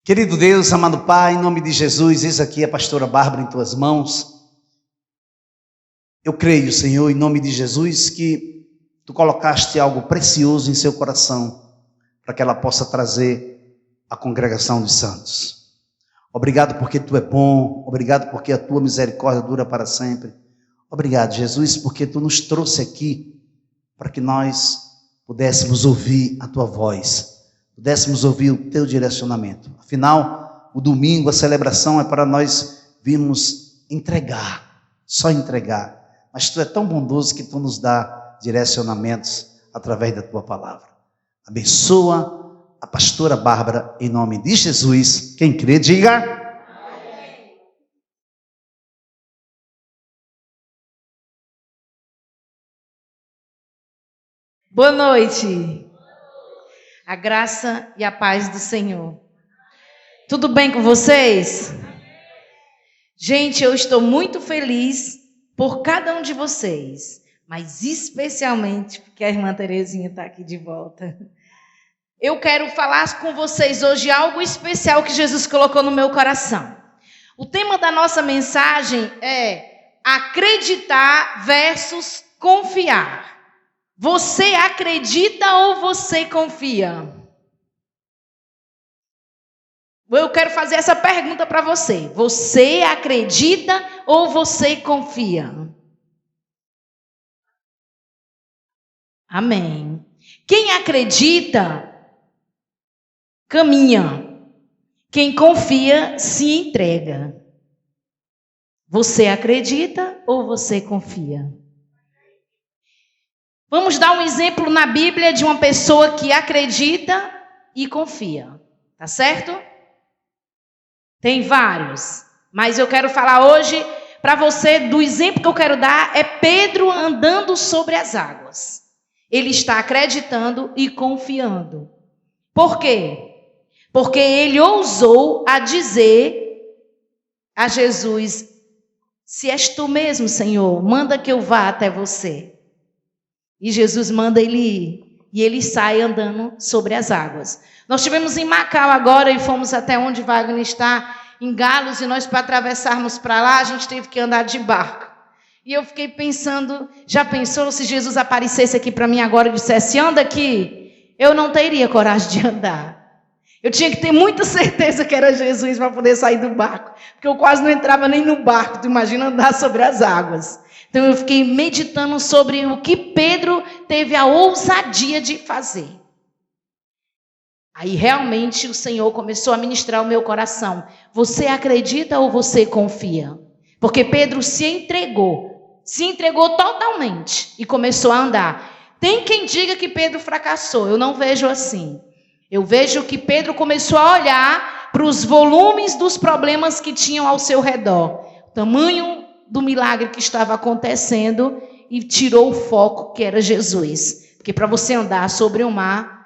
Querido Deus, amado Pai, em nome de Jesus, eis aqui a pastora Bárbara em tuas mãos. Eu creio, Senhor, em nome de Jesus, que tu colocaste algo precioso em seu coração, para que ela possa trazer a congregação dos santos. Obrigado porque tu é bom, obrigado porque a tua misericórdia dura para sempre. Obrigado, Jesus, porque tu nos trouxe aqui para que nós pudéssemos ouvir a tua voz, pudéssemos ouvir o teu direcionamento. Afinal, o domingo, a celebração é para nós virmos entregar, só entregar. Mas tu é tão bondoso que tu nos dá direcionamentos através da tua palavra. Abençoa a pastora Bárbara em nome de Jesus. Quem crê, diga. Amém. Boa noite. A graça e a paz do Senhor. Tudo bem com vocês? Gente, eu estou muito feliz por cada um de vocês, mas especialmente porque a irmã Terezinha está aqui de volta. Eu quero falar com vocês hoje algo especial que Jesus colocou no meu coração. O tema da nossa mensagem é acreditar versus confiar. Você acredita ou você confia? Eu quero fazer essa pergunta para você. Você acredita ou você confia? Amém. Quem acredita, caminha. Quem confia, se entrega. Você acredita ou você confia? Vamos dar um exemplo na Bíblia de uma pessoa que acredita e confia. Tá certo? Tem vários. Mas eu quero falar hoje para você do exemplo que eu quero dar é Pedro andando sobre as águas. Ele está acreditando e confiando. Por quê? Porque ele ousou a dizer a Jesus: se és tu mesmo, Senhor, manda que eu vá até você. E Jesus manda ele ir. E ele sai andando sobre as águas. Nós estivemos em Macau agora e fomos até onde Wagner está, em Galos, e nós, para atravessarmos para lá, a gente teve que andar de barco. E eu fiquei pensando, já pensou se Jesus aparecesse aqui para mim agora e dissesse, anda aqui? Eu não teria coragem de andar. Eu tinha que ter muita certeza que era Jesus para poder sair do barco. Porque eu quase não entrava nem no barco, tu imagina andar sobre as águas. Então eu fiquei meditando sobre o que Pedro teve a ousadia de fazer. Aí realmente o Senhor começou a ministrar o meu coração. Você acredita ou você confia? Porque Pedro se entregou totalmente e começou a andar. Tem quem diga que Pedro fracassou, eu não vejo assim. Eu vejo que Pedro começou a olhar para os volumes dos problemas que tinham ao seu redor. O tamanho do milagre que estava acontecendo e tirou o foco que era Jesus. Porque para você andar sobre o mar,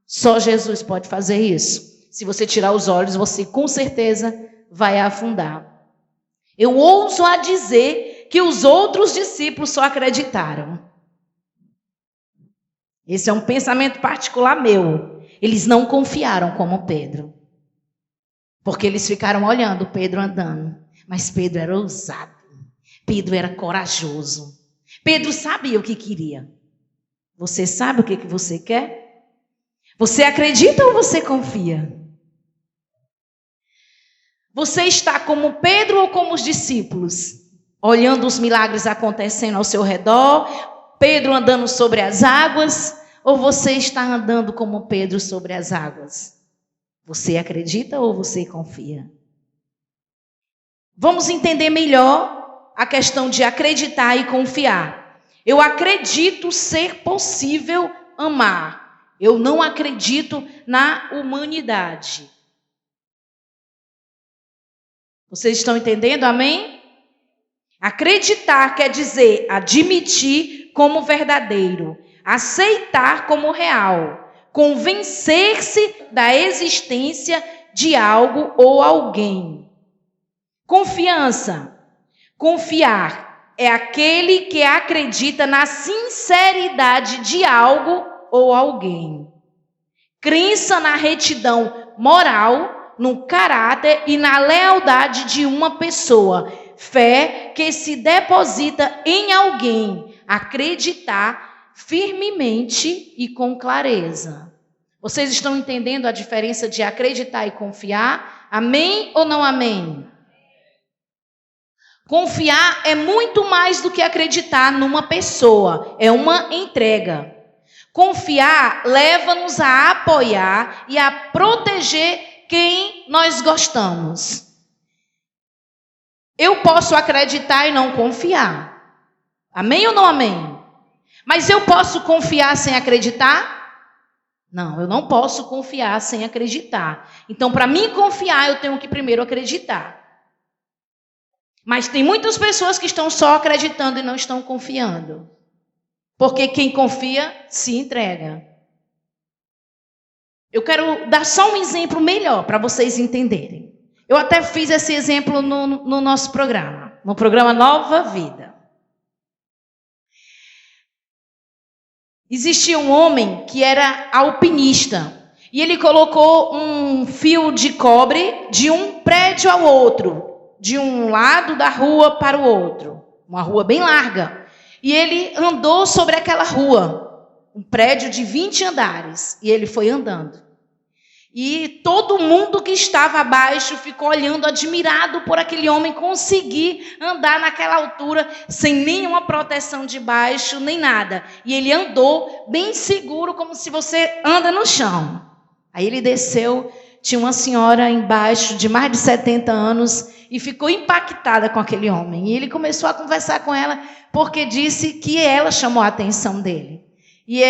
só Jesus pode fazer isso. Se você tirar os olhos, você com certeza vai afundar. Eu ouso a dizer que os outros discípulos só acreditaram. Esse é um pensamento particular meu. Eles não confiaram como Pedro. Porque eles ficaram olhando Pedro andando. Mas Pedro era ousado. Pedro era corajoso. Pedro sabia o que queria. Você sabe o que você quer? Você acredita ou você confia? Você está como Pedro ou como os discípulos? Olhando os milagres acontecendo ao seu redor, Pedro andando sobre as águas, ou você está andando como Pedro sobre as águas? Você acredita ou você confia? Vamos entender melhor a questão de acreditar e confiar. Eu acredito ser possível amar. Eu não acredito na humanidade. Vocês estão entendendo? Amém? Acreditar quer dizer admitir como verdadeiro, aceitar como real, convencer-se da existência de algo ou alguém. Confiança. Confiar é aquele que acredita na sinceridade de algo ou alguém. Crença na retidão moral no caráter e na lealdade de uma pessoa. Fé que se deposita em alguém, acreditar firmemente e com clareza. Vocês estão entendendo a diferença de acreditar e confiar? Amém ou não amém? Confiar é muito mais do que acreditar numa pessoa, é uma entrega. Confiar leva-nos a apoiar e a proteger quem nós gostamos. Eu posso acreditar e não confiar. Amém ou não amém? Mas eu posso confiar sem acreditar? Não, eu não posso confiar sem acreditar. Então, para mim confiar, eu tenho que primeiro acreditar. Mas tem muitas pessoas que estão só acreditando e não estão confiando. Porque quem confia se entrega. Eu quero dar só um exemplo melhor para vocês entenderem. Eu até fiz esse exemplo no nosso programa, no programa Nova Vida. Existia um homem que era alpinista. E ele colocou um fio de cobre de um prédio ao outro, de um lado da rua para o outro. Uma rua bem larga. E ele andou sobre aquela rua, um prédio de 20 andares, e ele foi andando. E todo mundo que estava abaixo ficou olhando, admirado por aquele homem conseguir andar naquela altura, sem nenhuma proteção de baixo, nem nada. E ele andou bem seguro, como se você anda no chão. Aí ele desceu, tinha uma senhora embaixo de mais de 70 anos, e ficou impactada com aquele homem. E ele começou a conversar com ela, porque disse que ela chamou a atenção dele. E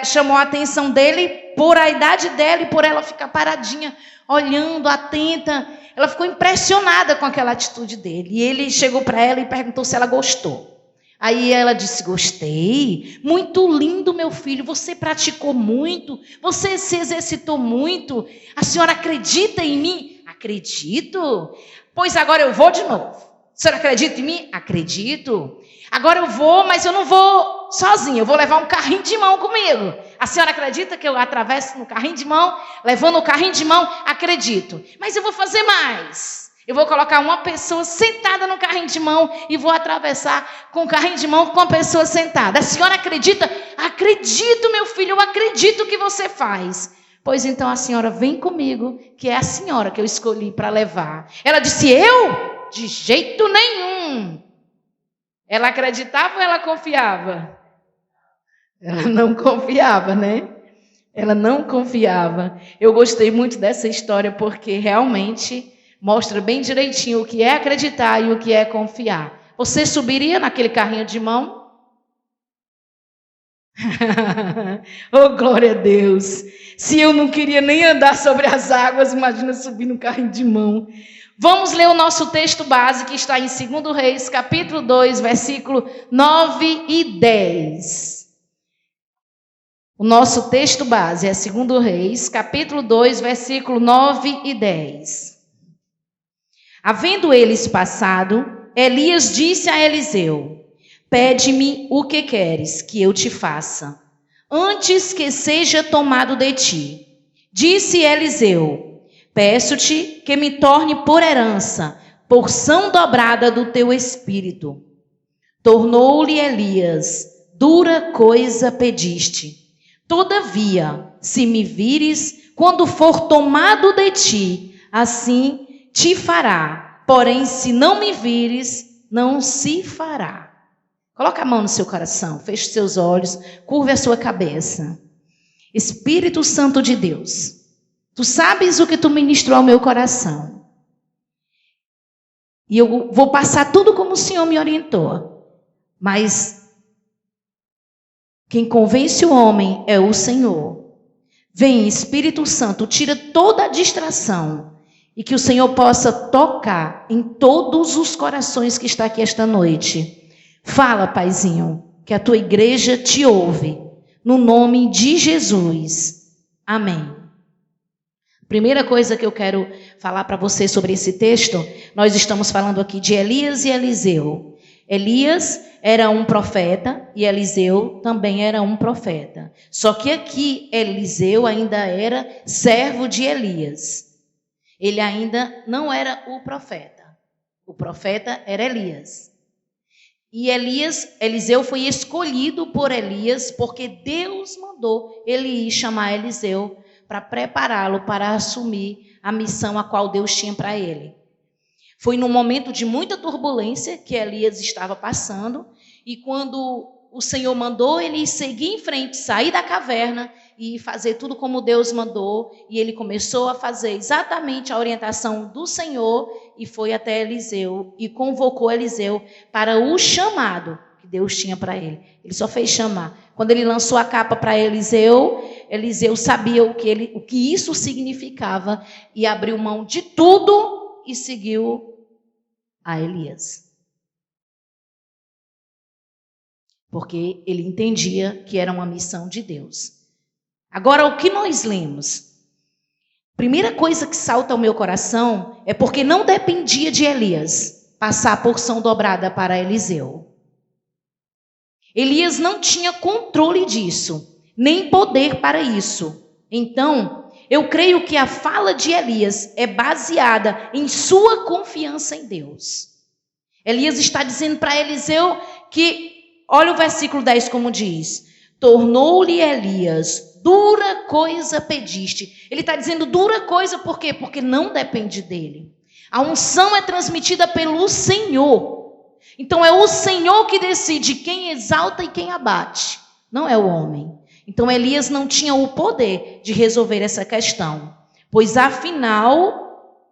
chamou a atenção dele por a idade dela e por ela ficar paradinha, olhando, atenta. Ela ficou impressionada com aquela atitude dele. E ele chegou para ela e perguntou se ela gostou. Aí ela disse, gostei, muito lindo, meu filho, você praticou muito, você se exercitou muito, a senhora acredita em mim? Acredito. Pois agora eu vou de novo. A senhora acredita em mim? Acredito. Agora eu vou, mas eu não vou sozinha, eu vou levar um carrinho de mão comigo. A senhora acredita que eu atravesso no carrinho de mão, levando o carrinho de mão? Acredito. Mas eu vou fazer mais. Eu vou colocar uma pessoa sentada no carrinho de mão e vou atravessar com o carrinho de mão com a pessoa sentada. A senhora acredita? Acredito, meu filho, eu acredito que você faz. Pois então a senhora vem comigo, que é a senhora que eu escolhi para levar. Ela disse, eu? De jeito nenhum. Ela acreditava ou ela confiava? Ela não confiava, né? Ela não confiava. Eu gostei muito dessa história porque realmente mostra bem direitinho o que é acreditar e o que é confiar. Você subiria naquele carrinho de mão? Oh, glória a Deus! Se eu não queria nem andar sobre as águas, imagina subir no carrinho de mão. Vamos ler o nosso texto base que está em 2 Reis, capítulo 2, versículo 9 e 10. O nosso texto base é 2 Reis, capítulo 2, versículo 9 e 10. Havendo eles passado, Elias disse a Eliseu, pede-me o que queres que eu te faça, antes que seja tomado de ti. Disse Eliseu, peço-te que me torne por herança, porção dobrada do teu espírito. Tornou-lhe Elias, dura coisa pediste. Todavia, se me vires, quando for tomado de ti, assim te fará. Porém, se não me vires, não se fará. Coloca a mão no seu coração, feche seus olhos, curve a sua cabeça. Espírito Santo de Deus, tu sabes o que tu ministrou ao meu coração. E eu vou passar tudo como o Senhor me orientou. Mas quem convence o homem é o Senhor. Vem, Espírito Santo, tira toda a distração. E que o Senhor possa tocar em todos os corações que está aqui esta noite. Fala, Paizinho, que a tua igreja te ouve. No nome de Jesus. Amém. Primeira coisa que eu quero falar para você sobre esse texto, nós estamos falando aqui de Elias e Eliseu. Elias era um profeta e Eliseu também era um profeta. Só que aqui Eliseu ainda era servo de Elias. Ele ainda não era o profeta. O profeta era Elias. E Eliseu foi escolhido por Elias porque Deus mandou ele ir chamar Eliseu para prepará-lo para assumir a missão a qual Deus tinha para ele. Foi num momento de muita turbulência que Elias estava passando, e quando o Senhor mandou ele seguir em frente, sair da caverna e fazer tudo como Deus mandou, e ele começou a fazer exatamente a orientação do Senhor e foi até Eliseu e convocou Eliseu para o chamado que Deus tinha para ele. Ele só fez chamar. Quando ele lançou a capa para Eliseu, Eliseu sabia o que isso significava e abriu mão de tudo e seguiu a Elias. Porque ele entendia que era uma missão de Deus. Agora, o que nós lemos? Primeira coisa que salta ao meu coração é porque não dependia de Elias passar a porção dobrada para Eliseu. Elias não tinha controle disso, nem poder para isso. Então, eu creio que a fala de Elias é baseada em sua confiança em Deus. Elias está dizendo para Eliseu que, olha o versículo 10 como diz: tornou-lhe Elias, dura coisa pediste. Ele está dizendo dura coisa por quê? Porque não depende dele. A unção é transmitida pelo Senhor. Então é o Senhor que decide quem exalta e quem abate, não é o homem. Então Elias não tinha o poder de resolver essa questão, pois afinal,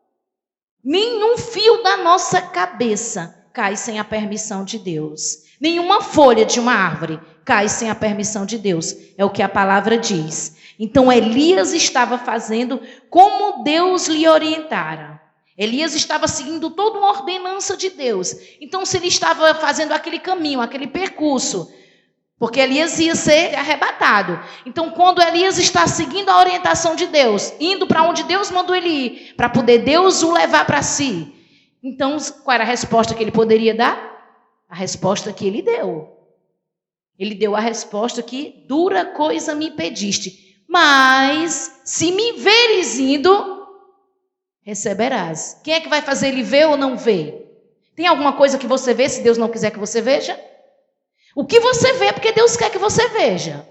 nenhum fio da nossa cabeça cai sem a permissão de Deus. Nenhuma folha de uma árvore cai sem a permissão de Deus. É o que a palavra diz. Então Elias estava fazendo como Deus lhe orientara. Elias estava seguindo toda uma ordenança de Deus. Então se ele estava fazendo aquele caminho, aquele percurso, porque Elias ia ser arrebatado. Então quando Elias está seguindo a orientação de Deus, indo para onde Deus mandou ele ir, para poder Deus o levar para si, então qual era a resposta que ele poderia dar? A resposta que ele deu. Ele deu a resposta que dura coisa me pediste, mas se me veres indo, receberás. Quem é que vai fazer ele ver ou não ver? Tem alguma coisa que você vê se Deus não quiser que você veja? O que você vê é porque Deus quer que você veja.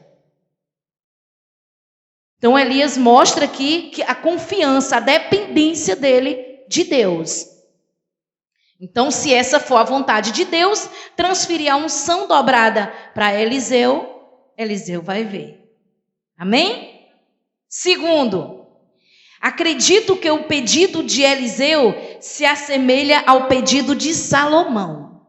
Então Elias mostra aqui que a confiança, a dependência dele de Deus. Então, se essa for a vontade de Deus, transferir a unção dobrada para Eliseu, Eliseu vai ver. Amém? Segundo, acredito que o pedido de Eliseu se assemelha ao pedido de Salomão.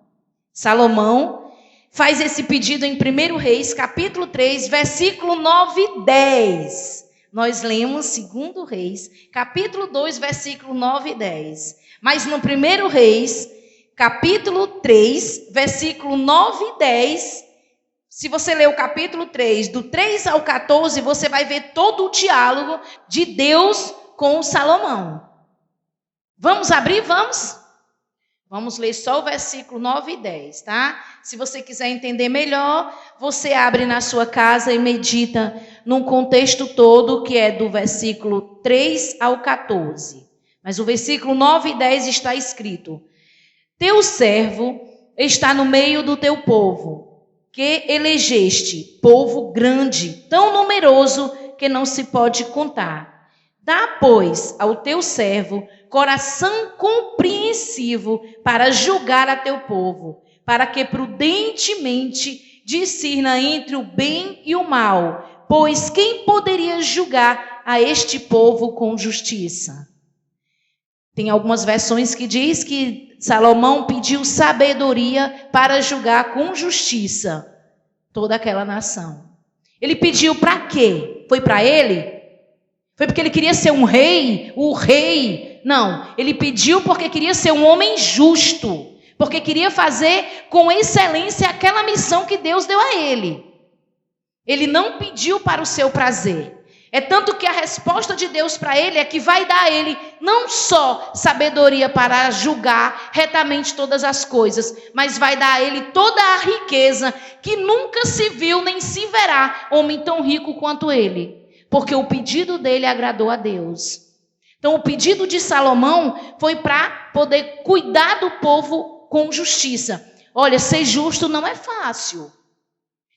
Salomão faz esse pedido em 1 Reis, capítulo 3, versículo 9 e 10. Nós lemos 2 Reis, capítulo 2, versículo 9 e 10. Mas no 1 Reis, capítulo 3, versículo 9 e 10, se você ler o capítulo 3, do 3 ao 14, você vai ver todo o diálogo de Deus com o Salomão. Vamos abrir? Vamos? Vamos ler só o versículo 9 e 10, tá? Se você quiser entender melhor, você abre na sua casa e medita num contexto todo que é do versículo 3 ao 14. Mas o versículo 9 e 10 está escrito: teu servo está no meio do teu povo, que elegeste, povo grande, tão numeroso que não se pode contar. Dá, pois, ao teu servo coração compreensivo para julgar a teu povo, para que prudentemente discirna entre o bem e o mal, pois quem poderia julgar a este povo com justiça? Tem algumas versões que diz que Salomão pediu sabedoria para julgar com justiça toda aquela nação. Ele pediu para quê? Foi para ele? Foi porque ele queria ser um rei? O rei? Não, ele pediu porque queria ser um homem justo, porque queria fazer com excelência aquela missão que Deus deu a ele. Ele não pediu para o seu prazer. É tanto que a resposta de Deus para ele é que vai dar a ele não só sabedoria para julgar retamente todas as coisas, mas vai dar a ele toda a riqueza que nunca se viu nem se verá homem tão rico quanto ele, porque o pedido dele agradou a Deus. Então, o pedido de Salomão foi para poder cuidar do povo com justiça. Olha, ser justo não é fácil.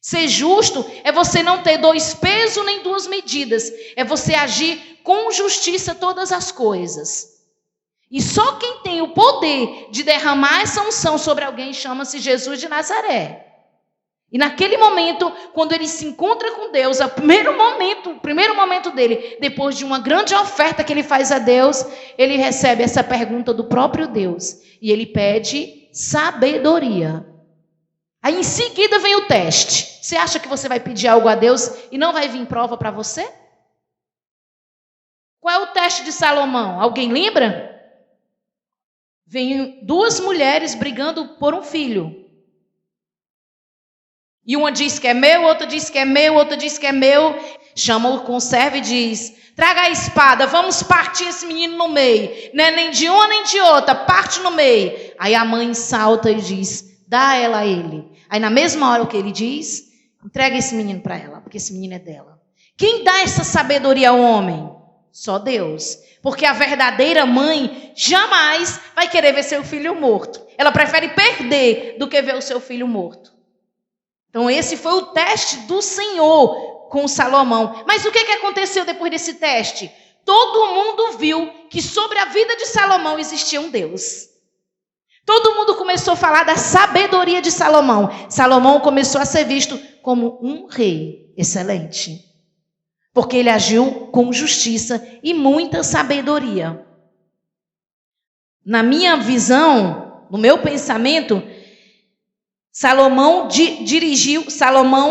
Ser justo é você não ter 2 pesos nem 2 medidas. É você agir com justiça todas as coisas. E só quem tem o poder de derramar essa unção sobre alguém chama-se Jesus de Nazaré. E naquele momento, quando ele se encontra com Deus, o primeiro momento dele, depois de uma grande oferta que ele faz a Deus, ele recebe essa pergunta do próprio Deus. E ele pede sabedoria. Aí em seguida vem o teste. Você acha que você vai pedir algo a Deus e não vai vir prova para você? Qual é o teste de Salomão? Alguém lembra? Vem 2 mulheres brigando por um filho. E uma diz que é meu, outra diz que é meu, outra diz que é meu. Chama o conservo e diz: traga a espada, vamos partir esse menino no meio. Não é nem de uma nem de outra, parte no meio. Aí a mãe salta e diz: dá ela a ele. Aí na mesma hora o que ele diz: entrega esse menino para ela, porque esse menino é dela. Quem dá essa sabedoria ao homem? Só Deus. Porque a verdadeira mãe jamais vai querer ver seu filho morto. Ela prefere perder do que ver o seu filho morto. Então esse foi o teste do Senhor com Salomão. Mas o que aconteceu depois desse teste? Todo mundo viu que sobre a vida de Salomão existia um Deus. Todo mundo começou a falar da sabedoria de Salomão. Salomão começou a ser visto como um rei excelente. Porque ele agiu com justiça e muita sabedoria. Na minha visão, no meu pensamento, Salomão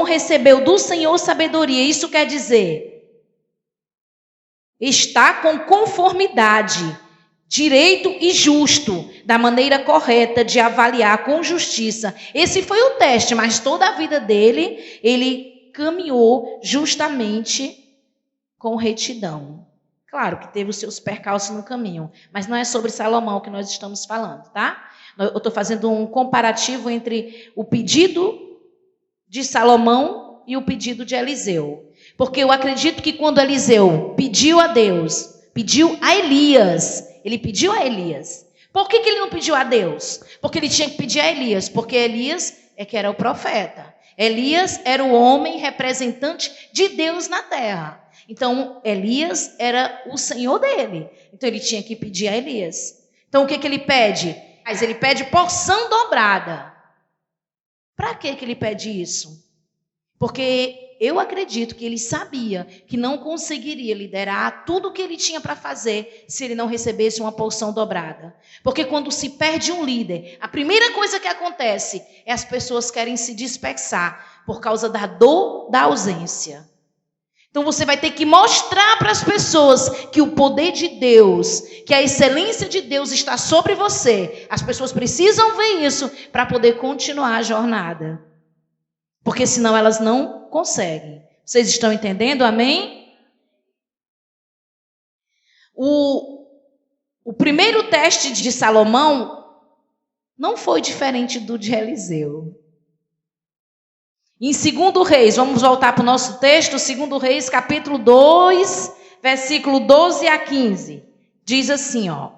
recebeu do Senhor sabedoria. Isso quer dizer, está com conformidade, direito e justo, da maneira correta de avaliar com justiça. Esse foi o teste, mas toda a vida dele, ele caminhou justamente com retidão. Claro que teve os seus percalços no caminho, mas não é sobre Salomão que nós estamos falando, tá? Eu estou fazendo um comparativo entre o pedido de Salomão e o pedido de Eliseu. Porque eu acredito que quando Eliseu pediu a Deus, pediu a Elias, ele pediu a Elias. Por que ele não pediu a Deus? Porque ele tinha que pedir a Elias, porque Elias é que era o profeta. Elias era o homem representante de Deus na terra. Então, Elias era o senhor dele. Então, ele tinha que pedir a Elias. Então, o que ele pede? Mas ele pede porção dobrada. Para que ele pede isso? Porque eu acredito que ele sabia que não conseguiria liderar tudo o que ele tinha para fazer se ele não recebesse uma porção dobrada. Porque quando se perde um líder, a primeira coisa que acontece é as pessoas querem se dispersar por causa da dor da ausência. Então você vai ter que mostrar para as pessoas que o poder de Deus, que a excelência de Deus está sobre você. As pessoas precisam ver isso para poder continuar a jornada. Porque senão elas não conseguem. Vocês estão entendendo? Amém? O primeiro teste de Salomão não foi diferente do de Eliseu. Em 2 Reis, vamos voltar para o nosso texto, 2 Reis, capítulo 2, versículo 12 a 15. Diz assim, ó.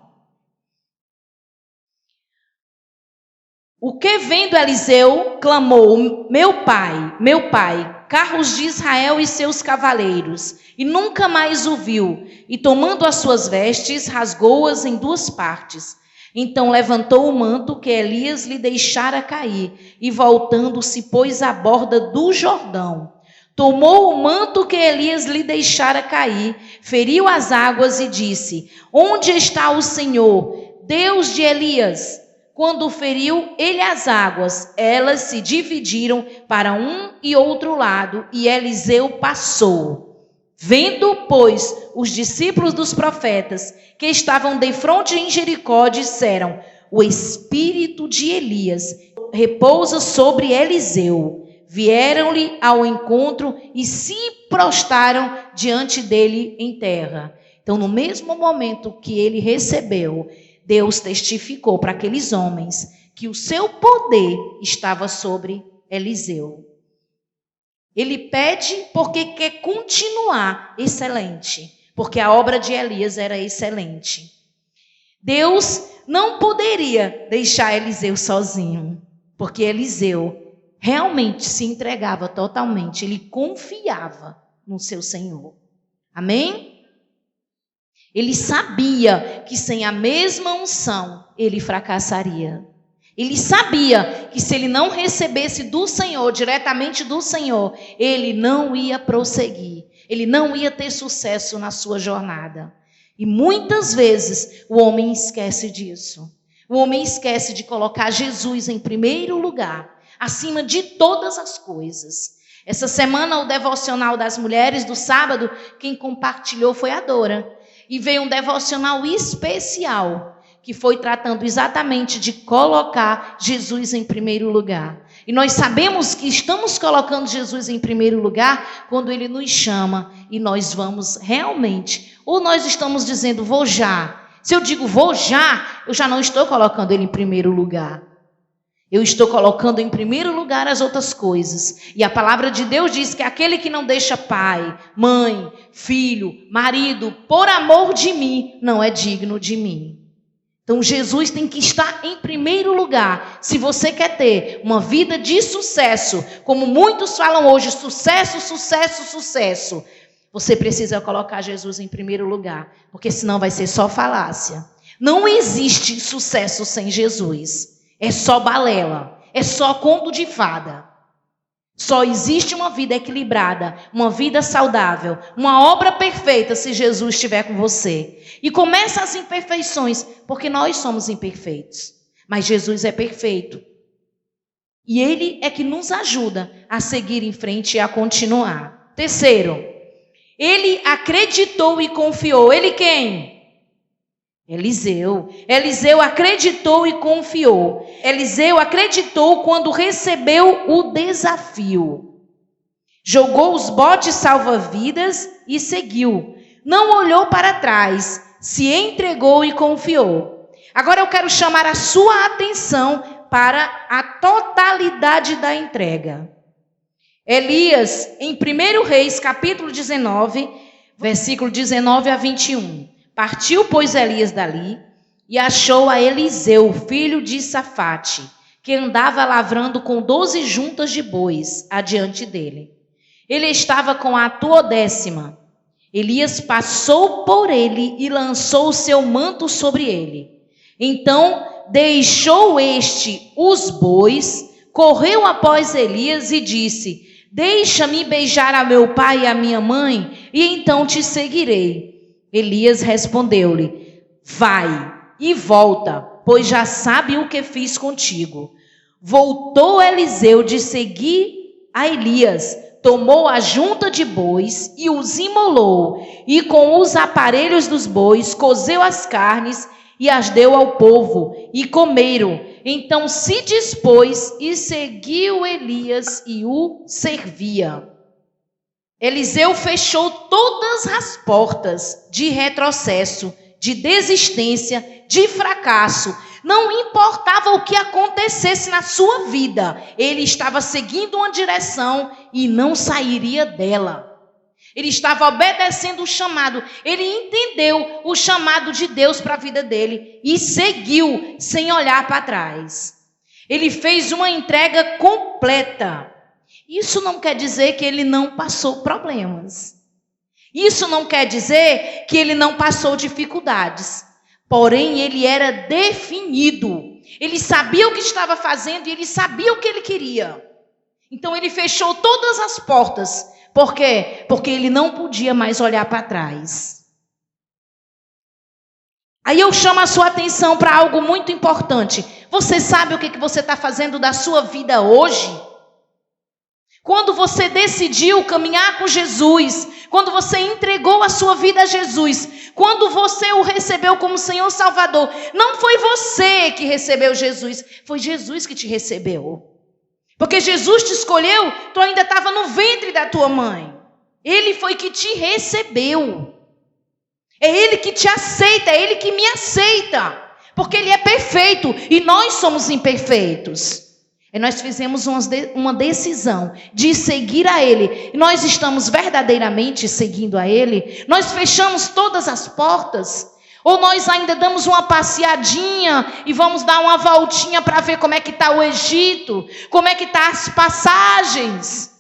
O que vendo Eliseu, clamou, meu pai, carros de Israel e seus cavaleiros, e nunca mais o viu, e tomando as suas vestes, rasgou-as em 2 partes. Então levantou o manto que Elias lhe deixara cair, e voltando-se pôs à borda do Jordão. Tomou o manto que Elias lhe deixara cair, feriu as águas e disse, onde está o Senhor, Deus de Elias? Quando feriu ele as águas, elas se dividiram para um e outro lado, e Eliseu passou. Vendo, pois, os discípulos dos profetas que estavam defronte em Jericó, disseram, o espírito de Elias repousa sobre Eliseu. Vieram-lhe ao encontro e se prostraram diante dele em terra. Então, no mesmo momento que ele recebeu, Deus testificou para aqueles homens que o seu poder estava sobre Eliseu. Ele pede porque quer continuar excelente. porque a obra de Elias era excelente. Deus não poderia deixar Eliseu sozinho, porque Eliseu realmente se entregava totalmente, ele confiava no seu Senhor. Amém? Ele sabia que sem a mesma unção ele fracassaria. Ele sabia que se ele não recebesse do Senhor, diretamente do Senhor, ele não ia prosseguir. Ele não ia ter sucesso na sua jornada. E muitas vezes o homem esquece disso. O homem esquece de colocar Jesus em primeiro lugar, acima de todas as coisas. Essa semana o devocional das mulheres do sábado, quem compartilhou foi a Dora. E veio um devocional especial, que foi tratando exatamente de colocar Jesus em primeiro lugar. E nós sabemos que estamos colocando Jesus em primeiro lugar quando Ele nos chama e nós vamos realmente. Ou nós estamos dizendo, vou já. Se eu digo vou já, eu já não estou colocando Ele em primeiro lugar. Eu estou colocando em primeiro lugar as outras coisas. E a palavra de Deus diz que aquele que não deixa pai, mãe, filho, marido, por amor de mim, não é digno de mim. Então Jesus tem que estar em primeiro lugar. Se você quer ter uma vida de sucesso, como muitos falam hoje, sucesso, sucesso, sucesso, você precisa colocar Jesus em primeiro lugar, porque senão vai ser só falácia. Não existe sucesso sem Jesus. É só balela, é só conto de fada. Só existe uma vida equilibrada, uma vida saudável, uma obra perfeita se Jesus estiver com você. E começa as imperfeições, porque nós somos imperfeitos. Mas Jesus é perfeito. E Ele é que nos ajuda a seguir em frente e a continuar. Terceiro, ele acreditou e confiou. Ele quem? Eliseu. Eliseu acreditou e confiou. Eliseu acreditou quando recebeu o desafio. Jogou os botes salva-vidas e seguiu. Não olhou para trás, se entregou e confiou. Agora eu quero chamar a sua atenção para a totalidade da entrega. Elias, em 1 Reis, capítulo 19, versículo 19 a 21. Partiu, pois, Elias dali e achou a Eliseu, filho de Safate, que andava lavrando com 12 juntas de bois adiante dele. Ele estava com a 10ª. Elias passou por ele e lançou o seu manto sobre ele. Então deixou este os bois, correu após Elias e disse: deixa-me beijar a meu pai e a minha mãe, e então te seguirei. Elias respondeu-lhe: vai e volta, pois já sabe o que fiz contigo. Voltou Eliseu de seguir a Elias, tomou a junta de bois e os imolou, e com os aparelhos dos bois cozeu as carnes e as deu ao povo, e comeram. Então se dispôs e seguiu Elias e o servia. Eliseu fechou todas as portas de retrocesso, de desistência, de fracasso. Não importava o que acontecesse na sua vida, ele estava seguindo uma direção e não sairia dela. Ele estava obedecendo o chamado, ele entendeu o chamado de Deus para a vida dele e seguiu sem olhar para trás. Ele fez uma entrega completa. Isso não quer dizer que ele não passou problemas. Isso não quer dizer que ele não passou dificuldades. Porém, ele era definido. Ele sabia o que estava fazendo e ele sabia o que ele queria. Então, ele fechou todas as portas. Por quê? Porque ele não podia mais olhar para trás. Aí eu chamo a sua atenção para algo muito importante. Você sabe o que você está fazendo da sua vida hoje? Quando você decidiu caminhar com Jesus, quando você entregou a sua vida a Jesus, quando você o recebeu como Senhor Salvador, não foi você que recebeu Jesus, foi Jesus que te recebeu. Porque Jesus te escolheu, tu ainda estava no ventre da tua mãe. Ele foi que te recebeu. É Ele que te aceita, é Ele que me aceita. Porque Ele é perfeito e nós somos imperfeitos. E nós fizemos uma decisão de seguir a Ele. E nós estamos verdadeiramente seguindo a Ele? Nós fechamos todas as portas? Ou nós ainda damos uma passeadinha e vamos dar uma voltinha para ver como é que está o Egito? Como é que estão as passagens?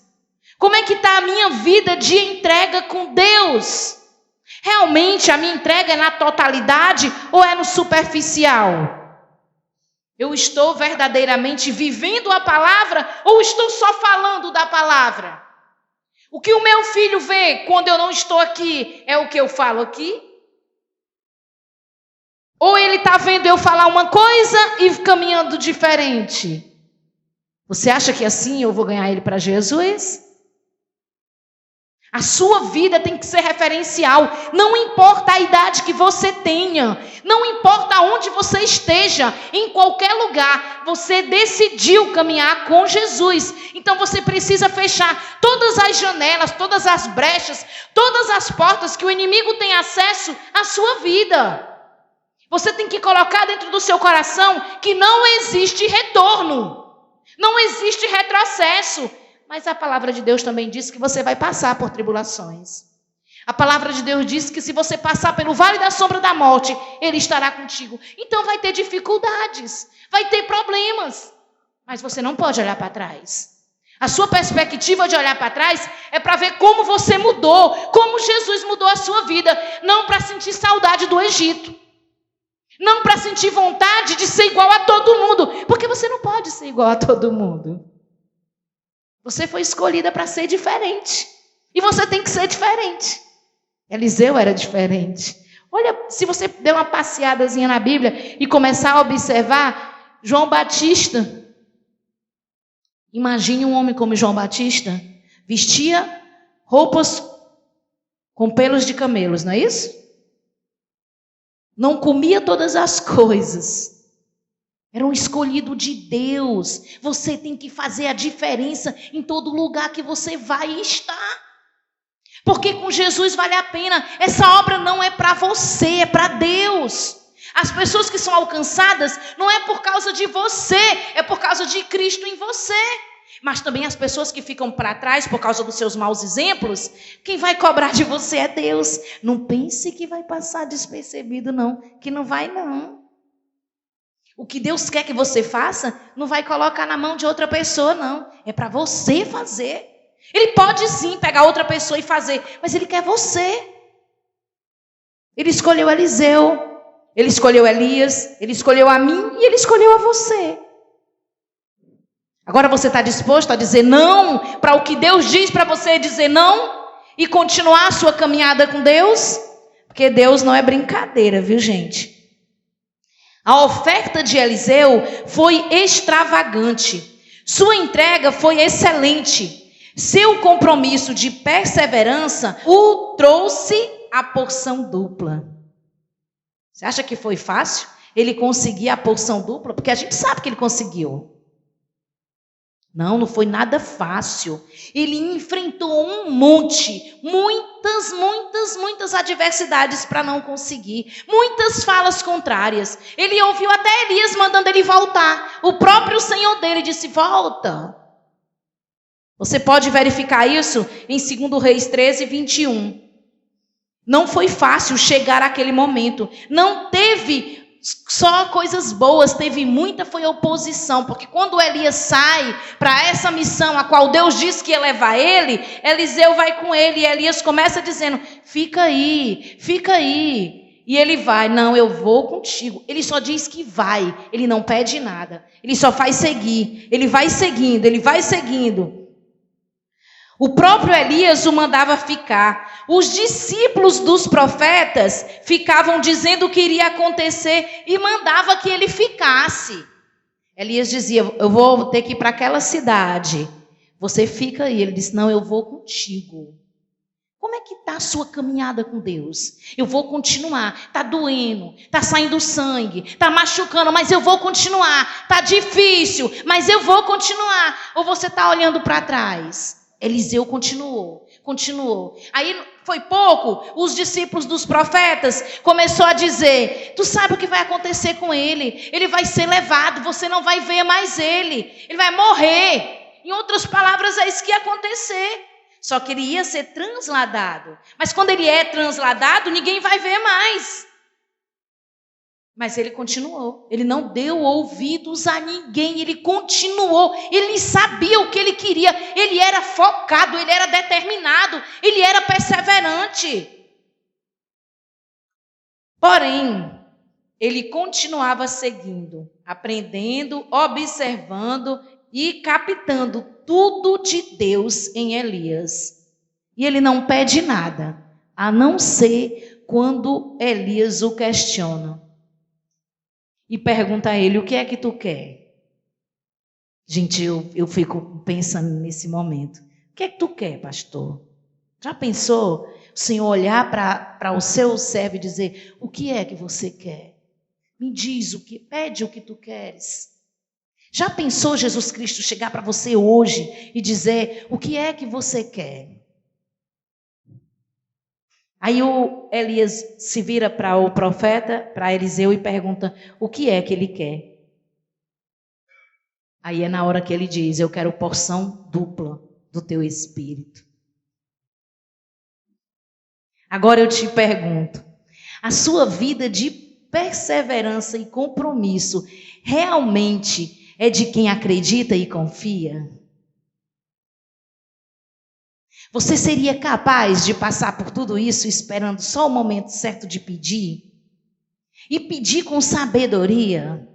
Como é que está a minha vida de entrega com Deus? Realmente a minha entrega é na totalidade ou é no superficial? Eu estou verdadeiramente vivendo a palavra ou estou só falando da palavra? O que o meu filho vê quando eu não estou aqui é o que eu falo aqui? Ou ele está vendo eu falar uma coisa e caminhando diferente? Você acha que assim eu vou ganhar ele para Jesus? A sua vida tem que ser referencial. Não importa a idade que você tenha. Não importa onde você esteja. Em qualquer lugar. Você decidiu caminhar com Jesus. Então você precisa fechar todas as janelas, todas as brechas, todas as portas que o inimigo tem acesso à sua vida. Você tem que colocar dentro do seu coração que não existe retorno. Não existe retrocesso. Mas a palavra de Deus também diz que você vai passar por tribulações. A palavra de Deus diz que se você passar pelo vale da sombra da morte, Ele estará contigo. Então vai ter dificuldades, vai ter problemas. Mas você não pode olhar para trás. A sua perspectiva de olhar para trás é para ver como você mudou, como Jesus mudou a sua vida. Não para sentir saudade do Egito. Não para sentir vontade de ser igual a todo mundo. Porque você não pode ser igual a todo mundo. Você foi escolhida para ser diferente. E você tem que ser diferente. Eliseu era diferente. Olha, se você der uma passeadazinha na Bíblia e começar a observar João Batista. Imagine um homem como João Batista. Vestia roupas com pelos de camelos, não é isso? Não comia todas as coisas. Era um escolhido de Deus. Você tem que fazer a diferença em todo lugar que você vai estar. Porque com Jesus vale a pena. Essa obra não é para você, é para Deus. As pessoas que são alcançadas não é por causa de você, é por causa de Cristo em você. Mas também as pessoas que ficam para trás por causa dos seus maus exemplos, quem vai cobrar de você é Deus. Não pense que vai passar despercebido não, que não vai não. O que Deus quer que você faça, não vai colocar na mão de outra pessoa, não. É para você fazer. Ele pode sim pegar outra pessoa e fazer, mas Ele quer você. Ele escolheu Eliseu, Ele escolheu Elias, Ele escolheu a mim e Ele escolheu a você. Agora você está disposto a dizer não para o que Deus diz para você dizer não e continuar a sua caminhada com Deus? Porque Deus não é brincadeira, viu, gente? A oferta de Eliseu foi extravagante. Sua entrega foi excelente. Seu compromisso de perseverança o trouxe a porção dupla. Você acha que foi fácil ele conseguir a porção dupla? Porque a gente sabe que ele conseguiu. Não foi nada fácil. Ele enfrentou um monte, muitas adversidades para não conseguir. Muitas falas contrárias. Ele ouviu até Elias mandando ele voltar. O próprio Senhor dele disse, volta. Você pode verificar isso em 2 Reis 13, 21. Não foi fácil chegar àquele momento. Não teve só coisas boas, foi oposição, porque quando Elias sai para essa missão, a qual Deus disse que ia levar ele, Eliseu vai com ele, e Elias começa dizendo, fica aí, e ele vai, não, eu vou contigo. Ele só diz que vai, ele não pede nada, ele só faz seguir, ele vai seguindo. O próprio Elias o mandava ficar. Os discípulos dos profetas ficavam dizendo o que iria acontecer e mandava que ele ficasse. Elias dizia, eu vou ter que ir para aquela cidade. Você fica aí. Ele disse, não, eu vou contigo. Como é que está a sua caminhada com Deus? Eu vou continuar. Está doendo, está saindo sangue, está machucando, mas eu vou continuar. Está difícil, mas eu vou continuar. Ou você está olhando para trás? Eliseu continuou. continuou. Aí foi pouco, os discípulos dos profetas começaram a dizer: tu sabe o que vai acontecer com ele? Ele vai ser levado, você não vai ver mais ele vai morrer. Em outras palavras, é isso que ia acontecer. Só que ele ia ser transladado. Mas quando ele é transladado, ninguém vai ver mais. Mas ele continuou, ele não deu ouvidos a ninguém, ele continuou, ele sabia o que ele queria, ele era focado, ele era determinado, ele era perseverante. Porém, ele continuava seguindo, aprendendo, observando e captando tudo de Deus em Elias. E ele não pede nada, a não ser quando Elias o questiona. E pergunta a ele: o que é que tu quer? Gente, eu fico pensando nesse momento. O que é que tu quer, pastor? Já pensou o Senhor olhar para o seu servo e dizer: o que é que você quer? Me diz o que, pede o que tu queres. Já pensou Jesus Cristo chegar para você hoje e dizer: o que é que você quer? Aí o Elias se vira para o profeta, para Eliseu, e pergunta: o que é que ele quer? Aí é na hora que ele diz: eu quero porção dupla do teu espírito. Agora eu te pergunto: a sua vida de perseverança e compromisso realmente é de quem acredita e confia? Você seria capaz de passar por tudo isso esperando só o momento certo de pedir? E pedir com sabedoria?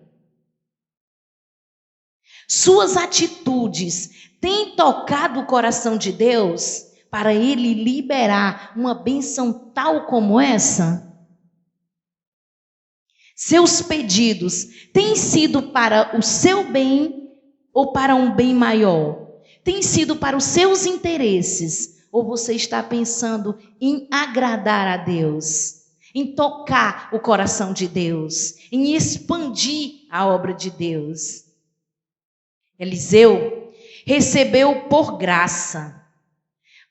Suas atitudes têm tocado o coração de Deus para Ele liberar uma bênção tal como essa? Seus pedidos têm sido para o seu bem ou para um bem maior? Tem sido para os seus interesses? Ou você está pensando em agradar a Deus, em tocar o coração de Deus, em expandir a obra de Deus? Eliseu recebeu por graça,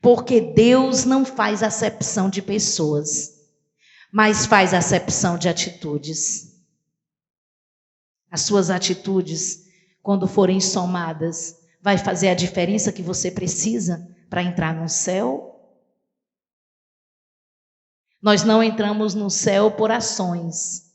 porque Deus não faz acepção de pessoas, mas faz acepção de atitudes. As suas atitudes, quando forem somadas, vai fazer a diferença que você precisa para entrar no céu? Nós não entramos no céu por ações,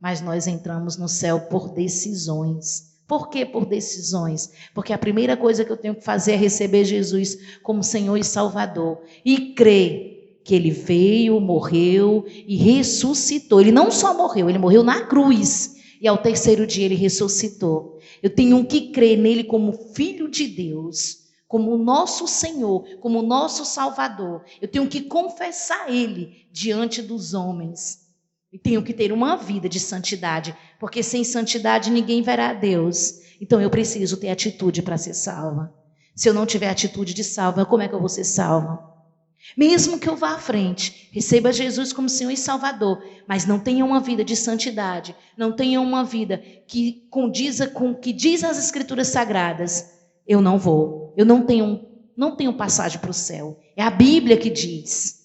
mas nós entramos no céu por decisões. Por que por decisões? Porque a primeira coisa que eu tenho que fazer é receber Jesus como Senhor e Salvador e crer que Ele veio, morreu e ressuscitou. Ele não só morreu, Ele morreu na cruz e ao terceiro dia Ele ressuscitou. Eu tenho que crer nele como Filho de Deus, como o nosso Senhor, como o nosso Salvador. Eu tenho que confessar Ele diante dos homens. E tenho que ter uma vida de santidade, porque sem santidade ninguém verá a Deus. Então eu preciso ter atitude para ser salva. Se eu não tiver atitude de salva, como é que eu vou ser salva? Mesmo que eu vá à frente, receba Jesus como Senhor e Salvador, mas não tenha uma vida de santidade, não tenha uma vida que condiza com o que diz as Escrituras Sagradas, eu não vou. Eu não tenho passagem para o céu. É a Bíblia que diz.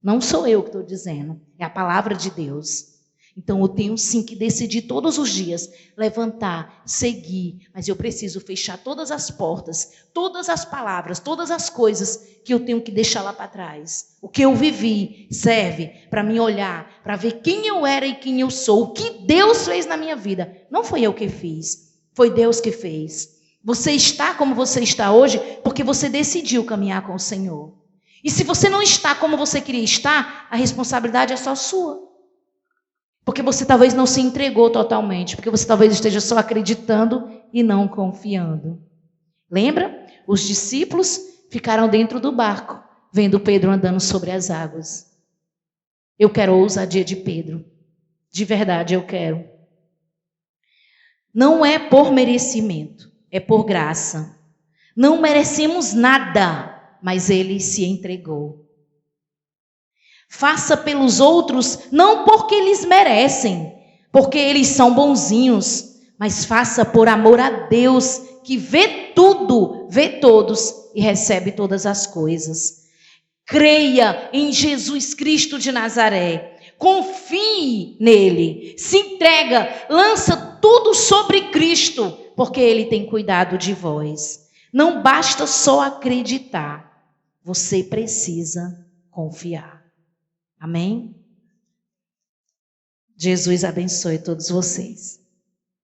Não sou eu que estou dizendo, é a palavra de Deus. Então eu tenho sim que decidir todos os dias, levantar, seguir, mas eu preciso fechar todas as portas, todas as palavras, todas as coisas que eu tenho que deixar lá para trás. O que eu vivi serve para me olhar, para ver quem eu era e quem eu sou, o que Deus fez na minha vida. Não foi eu que fiz, foi Deus que fez. Você está como você está hoje porque você decidiu caminhar com o Senhor. E se você não está como você queria estar, a responsabilidade é só sua. Porque você talvez não se entregou totalmente, porque você talvez esteja só acreditando e não confiando. Lembra? Os discípulos ficaram dentro do barco, vendo Pedro andando sobre as águas. Eu quero a ousadia de Pedro. De verdade, eu quero. Não é por merecimento, é por graça. Não merecemos nada, mas ele se entregou. Faça pelos outros, não porque eles merecem, porque eles são bonzinhos, mas faça por amor a Deus, que vê tudo, vê todos e recebe todas as coisas. Creia em Jesus Cristo de Nazaré. Confie nele. Se entrega. Lança tudo sobre Cristo, porque ele tem cuidado de vós. Não basta só acreditar. Você precisa confiar. Amém? Jesus abençoe todos vocês.